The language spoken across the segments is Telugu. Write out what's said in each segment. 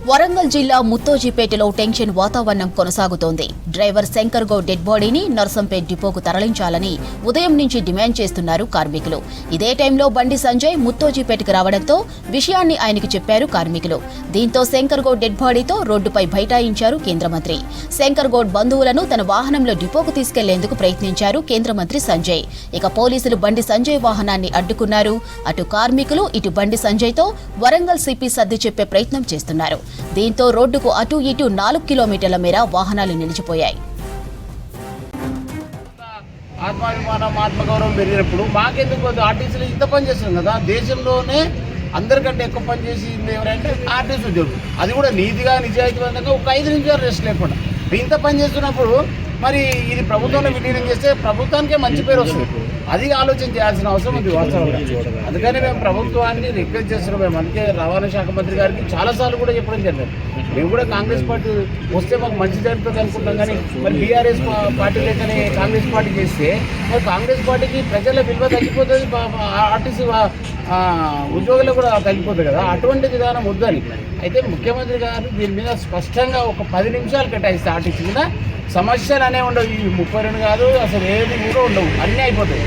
వరంగల్ జిల్లా ముత్తోజిపేటలో టెన్షన్ వాతావరణం కొనసాగుతోంది. డ్రైవర్ శంకర్ గౌడ్ డెడ్ బాడీని నర్సంపేట్ డిపోకు తరలించాలని ఉదయం నుంచి డిమాండ్ చేస్తున్నారు కార్మికులు. ఇదే టైంలో బండి సంజయ్ ముత్తోజిపేటకు రావడంతో విషయాన్ని ఆయనకు చెప్పారు కార్మికులు. దీంతో శంకర్ గౌడ్ డెడ్ బాడీతో రోడ్డుపై బైఠాయించారు కేంద్ర మంత్రి. శంకర్ గౌడ్ బంధువులను తన వాహనంలో డిపోకు తీసుకెళ్లేందుకు ప్రయత్నించారు కేంద్ర మంత్రి సంజయ్. ఇక పోలీసులు బండి సంజయ్ వాహనాన్ని అడ్డుకున్నారు. అటు కార్మికులు ఇటు బండి సంజయ్తో వరంగల్ సిపి సర్ది చెప్పే ప్రయత్నం చేస్తున్నారు. దీంతో రోడ్డుకు అటు ఇటు 4 కిలోమీటర్ల మేర వాహనాలు నిలిచిపోయాయి. ఆత్మాభిమానం ఆత్మగౌరవం పెరిగినప్పుడు మాకెందుకు ఆర్టీసీలు ఇంత పని చేస్తుంది కదా, దేశంలోనే అందరికంటే ఎక్కువ పని చేసింది ఎవరంటే ఆర్టీసీ ఉద్యోగులు. అది కూడా నీతిగా నిజాయితీగా ఒక 5 నిమిషాలు రెస్ట్ లేకుండా ఇంత పని చేస్తున్నప్పుడు మరి ఇది ప్రభుత్వంలో విలీనం చేస్తే ప్రభుత్వానికే మంచి పేరు వస్తుంది. అది ఆలోచన చేయాల్సిన అవసరం ఉంది వాస్తవంగా. అందుకని మేము ప్రభుత్వాన్ని రిక్వెస్ట్ చేస్తున్నాం. మేము అందుకే రవాణా శాఖ మంత్రి గారికి చాలాసార్లు కూడా చెప్పడం జరిగింది. మేము కూడా కాంగ్రెస్ పార్టీ వస్తే మాకు మంచి జరుగుతుంది అనుకుంటాం, కానీ మరి బీఆర్ఎస్ పార్టీ లేకనే కాంగ్రెస్ పార్టీ చేస్తే మరి కాంగ్రెస్ పార్టీకి ప్రజల విలువ తగ్గిపోతుంది, ఆర్టీసీ ఉద్యోగులు కూడా తగ్గిపోతుంది కదా. అటువంటి విధానం వద్దని అయితే ముఖ్యమంత్రి గారు దీని మీద స్పష్టంగా ఒక 10 నిమిషాలు కేటాయిస్తే ఆర్టీసీ మీద సమస్యలు అనేవి ఉండవు. ఈ 32 కాదు, అసలు ఏది కూడా ఉండవు, అన్నీ అయిపోతాయి.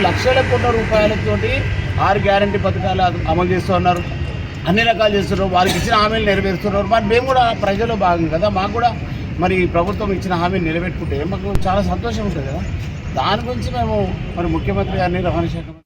లక్షల కోట్ల రూపాయలతోటి 6 గ్యారంటీ పథకాలు అమలు చేస్తూ ఉన్నారు, అన్ని రకాలు చేస్తున్నారు, వాళ్ళకి ఇచ్చిన హామీలు నెరవేరుస్తున్నారు. మరి మేము కూడా ప్రజల్లో భాగం కదా, మాకు కూడా మరి ప్రభుత్వం ఇచ్చిన హామీలు నిలబెట్టుకుంటే మాకు చాలా సంతోషం ఉంటుంది కదా. దాని గురించి మేము మరి ముఖ్యమంత్రి గారిని రవాణా శాఖ